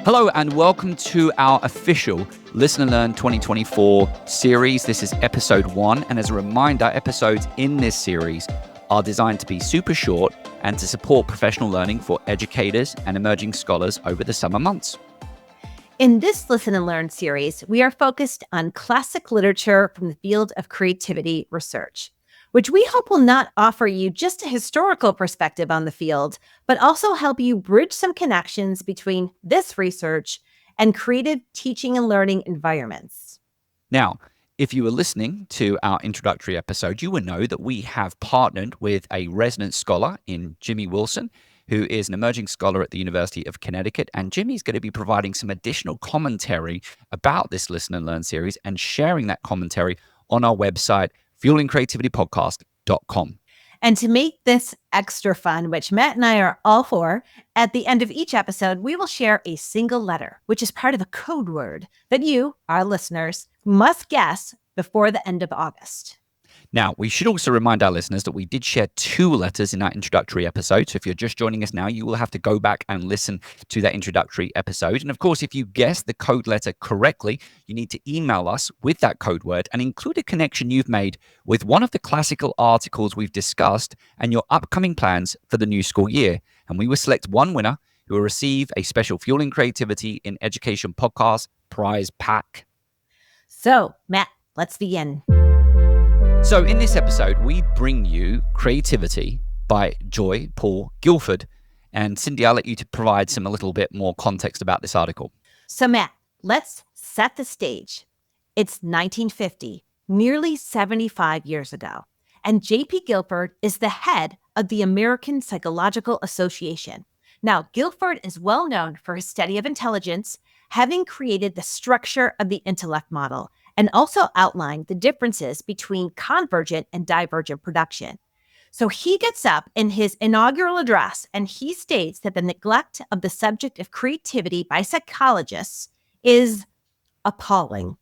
Hello and welcome to our official Listen and Learn 2024 series. This is episode 1. And as a reminder, episodes in this series are designed to be super short and to support professional learning for educators and emerging scholars over the summer months. In this Listen and Learn series, we are focused on classic literature from the field of creativity research, which we hope will not offer you just a historical perspective on the field, but also help you bridge some connections between this research and creative teaching and learning environments. Now, if you were listening to our introductory episode, you will know that we have partnered with a resident scholar in Jimmy Wilson, who is an emerging scholar at the University of Connecticut. And Jimmy's going to be providing some additional commentary about this Listen and Learn series and sharing that commentary on our website, fuelingcreativitypodcast.com. And to make this extra fun, which Matt and I are all for, at the end of each episode, we will share a single letter, which is part of a code word that you, our listeners, must guess before the end of August. Now, we should also remind our listeners that we did share 2 letters in our introductory episode. So if you're just joining us now, you will have to go back and listen to that introductory episode. And of course, if you guess the code letter correctly, you need to email us with that code word and include a connection you've made with one of the classical articles we've discussed and your upcoming plans for the new school year. And we will select one winner who will receive a special Fueling Creativity in Education podcast prize pack. So, Matt, let's begin. So in this episode, we bring you Creativity by Joy Paul Guilford. And Cyndi, I'll let you to provide a little bit more context about this article. So Matt, let's set the stage. It's 1950, nearly 75 years ago, and J.P. Guilford is the head of the American Psychological Association. Now, Guilford is well known for his study of intelligence, having created the structure of the intellect model, and also outlined the differences between convergent and divergent production. So he gets up in his inaugural address and he states that the neglect of the subject of creativity by psychologists is appalling.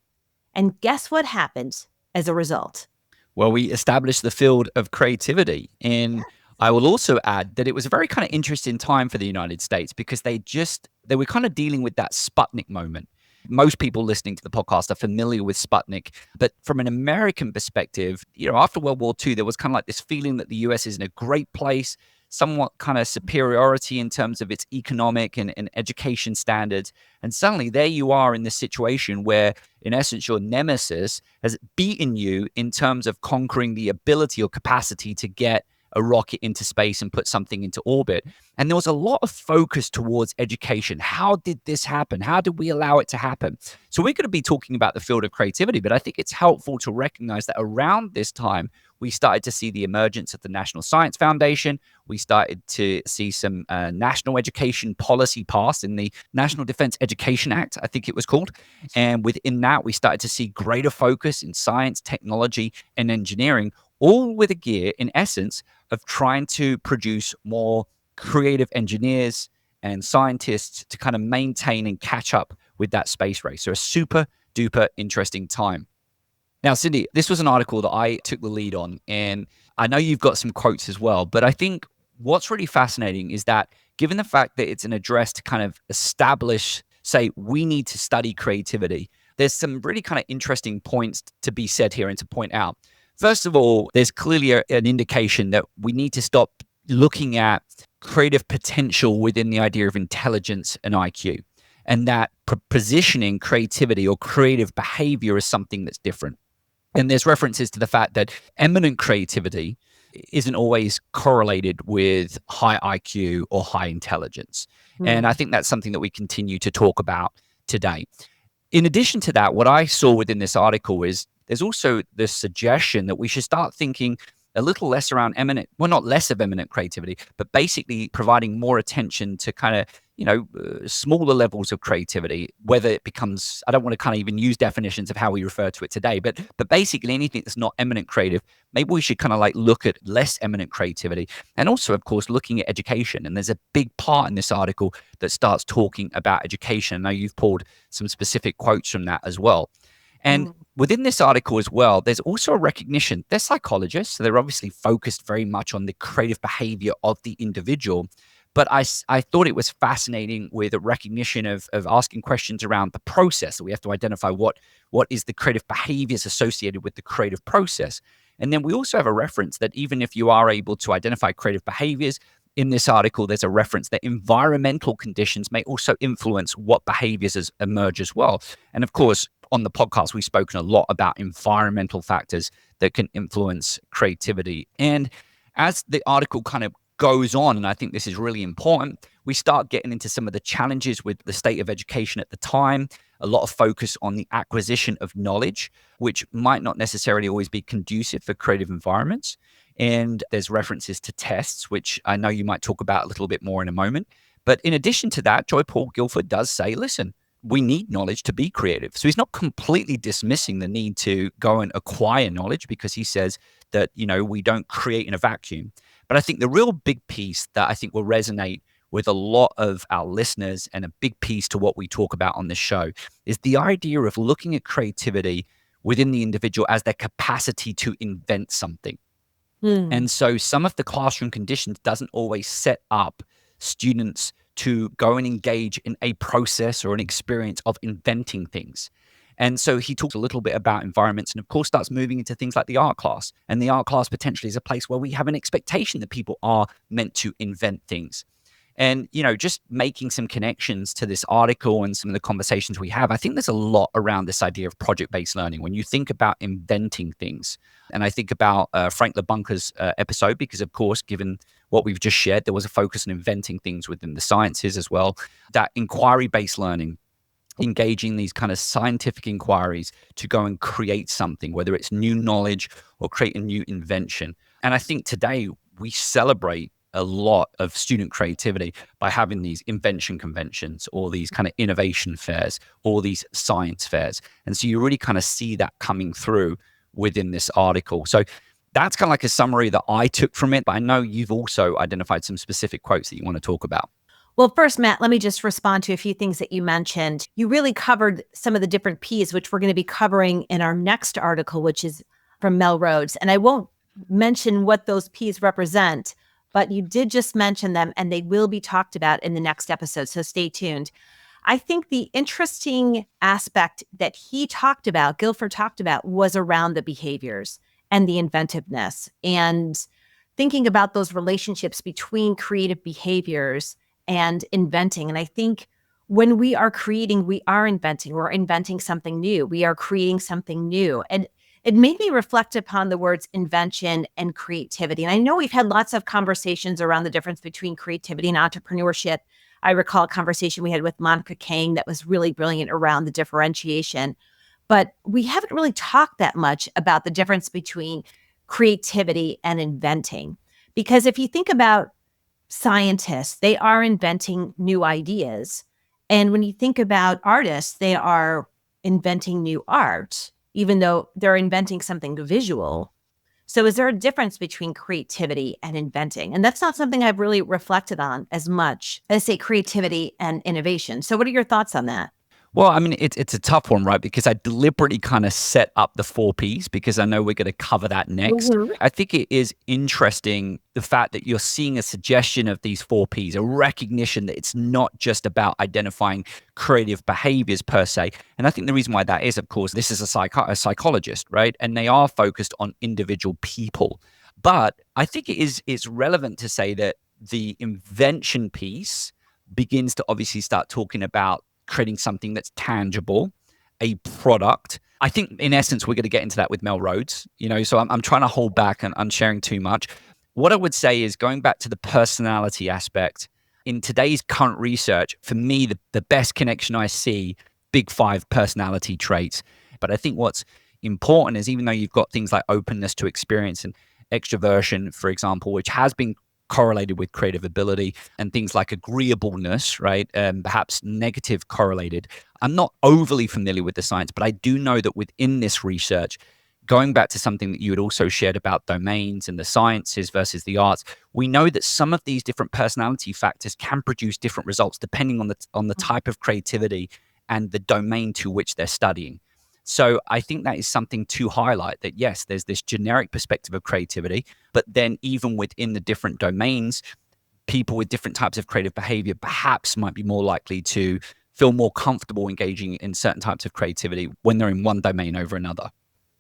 And guess what happens as a result? Well, we established the field of creativity. And I will also add that it was a very kind of interesting time for the United States because they were kind of dealing with that Sputnik moment. Most people listening to the podcast are familiar with Sputnik, but from an American perspective, after World War II, there was kind of like this feeling that the US is in a great place, somewhat kind of superiority in terms of its economic and education standards. And suddenly there you are in this situation where, in essence, your nemesis has beaten you in terms of conquering the ability or capacity to get a rocket into space and put something into orbit. And there was a lot of focus towards education. How did this happen? How did we allow it to happen? So we're going to be talking about the field of creativity, but I think it's helpful to recognize that around this time, we started to see the emergence of the National Science Foundation. We started to see some national education policy passed in the National Defense Education Act, I think it was called. And within that, we started to see greater focus in science, technology, and engineering, all with a gear, in essence, of trying to produce more creative engineers and scientists to kind of maintain and catch up with that space race. So a super duper interesting time. Now, Cyndi, this was an article that I took the lead on, and I know you've got some quotes as well, but I think what's really fascinating is that given the fact that it's an address to kind of establish, say, we need to study creativity, there's some really kind of interesting points to be said here and to point out. First of all, there's clearly an indication that we need to stop looking at creative potential within the idea of intelligence and IQ, and that positioning creativity or creative behavior as something that's different. And there's references to the fact that eminent creativity isn't always correlated with high IQ or high intelligence. And I think that's something that we continue to talk about today. In addition to that, what I saw within this article is there's also this suggestion that we should start thinking a little less around not less of eminent creativity, but basically providing more attention to kind of, smaller levels of creativity, whether it becomes, I don't want to kind of even use definitions of how we refer to it today, but basically anything that's not eminent creative, maybe we should kind of like look at less eminent creativity. And also, of course, looking at education. And there's a big part in this article that starts talking about education. Now you've pulled some specific quotes from that as well. And within this article as well, there's also a recognition. They're psychologists, so they're obviously focused very much on the creative behavior of the individual. But I thought it was fascinating with a recognition of asking questions around the process. So we have to identify what is the creative behaviors associated with the creative process. And then we also have a reference that even if you are able to identify creative behaviors, in this article, there's a reference that environmental conditions may also influence what behaviors emerge as well. And of course, on the podcast, we've spoken a lot about environmental factors that can influence creativity. And as the article kind of goes on, and I think this is really important, we start getting into some of the challenges with the state of education at the time, a lot of focus on the acquisition of knowledge, which might not necessarily always be conducive for creative environments. And there's references to tests, which I know you might talk about a little bit more in a moment. But in addition to that, Joy Paul Guilford does say, listen, we need knowledge to be creative. So he's not completely dismissing the need to go and acquire knowledge, because he says that, we don't create in a vacuum. But I think the real big piece that I think will resonate with a lot of our listeners, and a big piece to what we talk about on this show, is the idea of looking at creativity within the individual as their capacity to invent something. And so some of the classroom conditions doesn't always set up students to go and engage in a process or an experience of inventing things. And so he talks a little bit about environments, and of course starts moving into things like the art class. And the art class potentially is a place where we have an expectation that people are meant to invent things. And, just making some connections to this article and some of the conversations we have, I think there's a lot around this idea of project-based learning. When you think about inventing things, and I think about Frank LeBunker's episode, because of course, given what we've just shared, there was a focus on inventing things within the sciences as well. That inquiry-based learning, engaging these kind of scientific inquiries to go and create something, whether it's new knowledge or create a new invention. And I think today we celebrate a lot of student creativity by having these invention conventions, or these kind of innovation fairs, or these science fairs. And so you really kind of see that coming through within this article. So that's kind of like a summary that I took from it. But I know you've also identified some specific quotes that you want to talk about. Well, first, Matt, let me just respond to a few things that you mentioned. You really covered some of the different P's, which we're going to be covering in our next article, which is from Mel Rhodes. And I won't mention what those P's represent, but you did just mention them, and they will be talked about in the next episode. So stay tuned. I think the interesting aspect that Guilford talked about, was around the behaviors and the inventiveness, and thinking about those relationships between creative behaviors and inventing. And I think when we are creating, we are inventing. We're inventing something new. We are creating something new. And it made me reflect upon the words invention and creativity. And I know we've had lots of conversations around the difference between creativity and entrepreneurship. I recall a conversation we had with Monica Kang that was really brilliant around the differentiation. But we haven't really talked that much about the difference between creativity and inventing. Because if you think about scientists, they are inventing new ideas. And when you think about artists, they are inventing new art, even though they're inventing something visual. So is there a difference between creativity and inventing? And that's not something I've really reflected on as much as, say, creativity and innovation. So what are your thoughts on that? Well, I mean, it's a tough one, right? Because I deliberately kind of set up the 4 Ps, because I know we're going to cover that next. Mhm. I think it is interesting, the fact that you're seeing a suggestion of these 4 Ps, a recognition that it's not just about identifying creative behaviors per se. And I think the reason why that is, of course, this is a psychologist, right? And they are focused on individual people. But I think it's relevant to say that the invention piece begins to obviously start talking about creating something that's tangible, a product. I think in essence, we're going to get into that with Mel Rhodes, so I'm trying to hold back and I'm sharing too much. What I would say is, going back to the personality aspect, in today's current research, for me, the best connection I see, big 5 personality traits. But I think what's important is, even though you've got things like openness to experience and extroversion, for example, which has been correlated with creative ability, and things like agreeableness, right? Perhaps negative correlated. I'm not overly familiar with the science, but I do know that within this research, going back to something that you had also shared about domains and the sciences versus the arts, we know that some of these different personality factors can produce different results depending on the type of creativity and the domain to which they're studying. So I think that is something to highlight, that yes, there's this generic perspective of creativity, but then even within the different domains, people with different types of creative behavior perhaps might be more likely to feel more comfortable engaging in certain types of creativity when they're in one domain over another.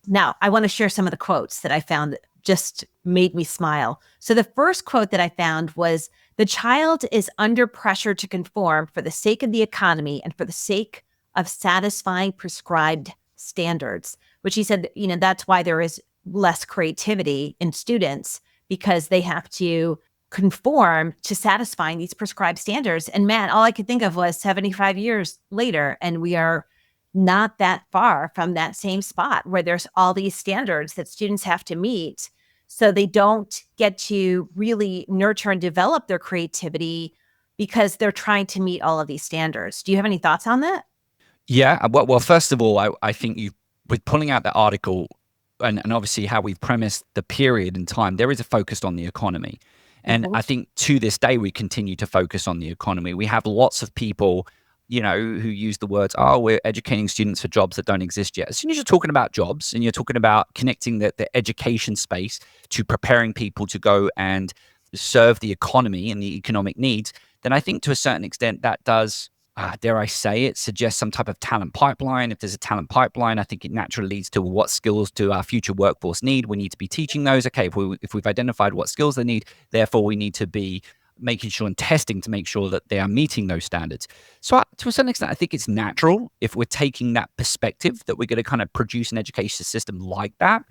Now, I want to share some of the quotes that I found that just made me smile. So the first quote that I found was, "The child is under pressure to conform for the sake of the economy and for the sake of satisfying prescribed standards," which he said, that's why there is less creativity in students, because they have to conform to satisfying these prescribed standards. And man, all I could think of was 75 years later, and we are not that far from that same spot where there's all these standards that students have to meet. So they don't get to really nurture and develop their creativity because they're trying to meet all of these standards. Do you have any thoughts on that? Yeah. Well, first of all, I think with pulling out that article and obviously how we've premised the period in time, there is a focus on the economy. And I think to this day, we continue to focus on the economy. We have lots of people, who use the words, "Oh, we're educating students for jobs that don't exist yet." As soon as you're talking about jobs and you're talking about connecting the education space to preparing people to go and serve the economy and the economic needs, then I think to a certain extent that does, dare I say it, suggests some type of talent pipeline. If there's a talent pipeline, I think it naturally leads to what skills do our future workforce need. We need to be teaching those. Okay, if we've identified what skills they need, therefore we need to be making sure and testing to make sure that they are meeting those standards. So to a certain extent, I think it's natural if we're taking that perspective that we're going to kind of produce an education system like that.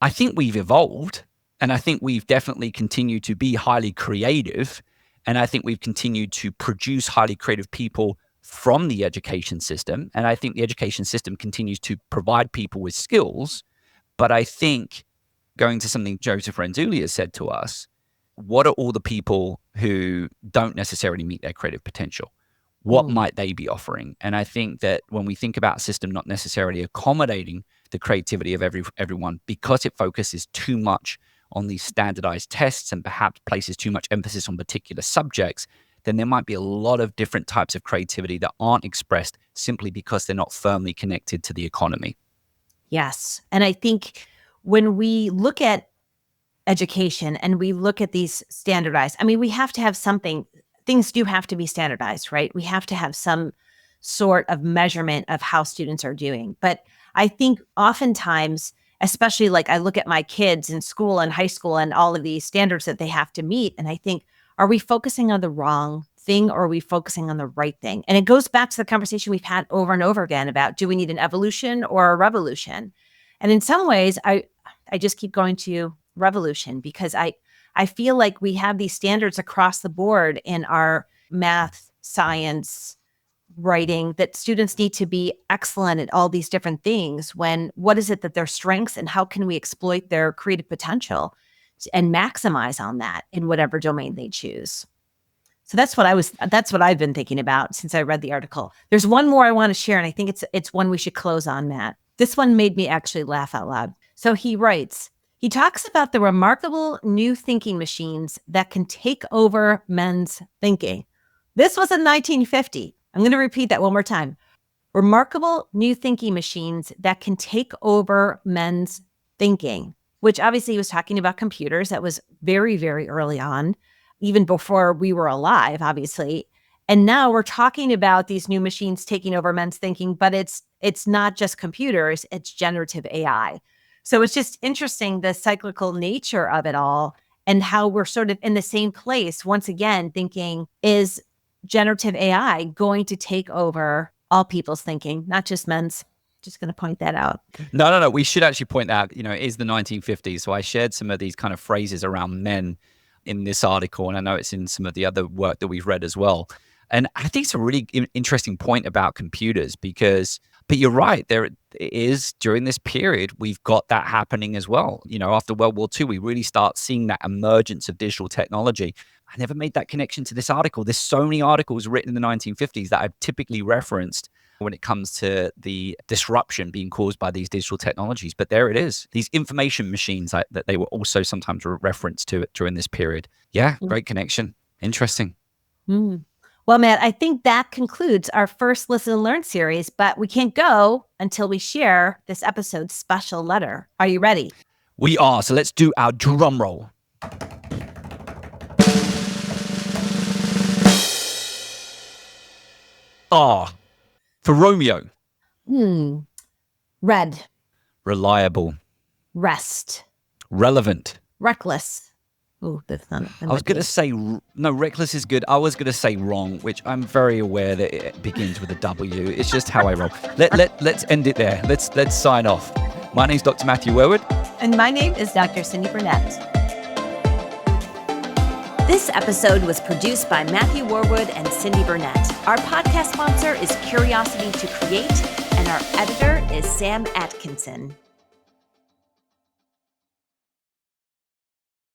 I think we've evolved, and I think we've definitely continued to be highly creative. And I think we've continued to produce highly creative people from the education system. And I think the education system continues to provide people with skills. But I think, going to something Joseph Renzulli has said to us, what are all the people who don't necessarily meet their creative potential? What might they be offering? And I think that when we think about a system not necessarily accommodating the creativity of everyone, because it focuses too much on these standardized tests and perhaps places too much emphasis on particular subjects, then there might be a lot of different types of creativity that aren't expressed simply because they're not firmly connected to the economy. Yes. And I think when we look at education and we look at these standardized, we have to have something, things do have to be standardized, right? We have to have some sort of measurement of how students are doing. But I think oftentimes, especially like I look at my kids in school and high school and all of these standards that they have to meet, and I think, are we focusing on the wrong thing or are we focusing on the right thing? And it goes back to the conversation we've had over and over again about, do we need an evolution or a revolution? And in some ways, I just keep going to revolution, because I feel like we have these standards across the board in our math, science, writing, that students need to be excellent at all these different things, when what is it that their strengths, and how can we exploit their creative potential and maximize on that in whatever domain they choose. So that's what I've been thinking about since I read the article. There's one more I want to share, and I think it's one we should close on, Matt. This one made me actually laugh out loud. So he writes, he talks about the remarkable new thinking machines that can take over men's thinking. This was in 1950. I'm going to repeat that one more time. Remarkable new thinking machines that can take over men's thinking, which obviously he was talking about computers. That was very, very early on, even before we were alive, obviously. And now we're talking about these new machines taking over men's thinking, but it's not just computers, it's generative AI. So it's just interesting, the cyclical nature of it all, and how we're sort of in the same place once again, thinking, is generative AI going to take over all people's thinking, not just men's? Just going to point that out. No. We should actually point out, it is the 1950s. So I shared some of these kind of phrases around men in this article, and I know it's in some of the other work that we've read as well. And I think it's a really interesting point about computers, but you're right, there is, during this period, we've got that happening as well. After World War II, we really start seeing that emergence of digital technology. I never made that connection to this article. There's so many articles written in the 1950s that I've typically referenced when it comes to the disruption being caused by these digital technologies. But there it is, these information machines that they were also sometimes referenced to during this period. Yeah, great connection. Interesting. Mm. Well, Matt, I think that concludes our first Listen and Learn series, but we can't go until we share this episode's special letter. Are you ready? We are. So let's do our drum roll. R. For Romeo. Red. Reliable. Rest. Relevant. Reckless. Oh, that's not. I was going to say, no, reckless is good. I was going to say wrong, which I'm very aware that it begins with a W. It's just how I roll. Let's end it there. Let's sign off. My name's Dr. Matthew Worwood. And my name is Dr. Cyndi Burnett. This episode was produced by Matthew Worwood and Cyndi Burnett. Our podcast sponsor is Curiosity to Create, and our editor is Sam Atkinson.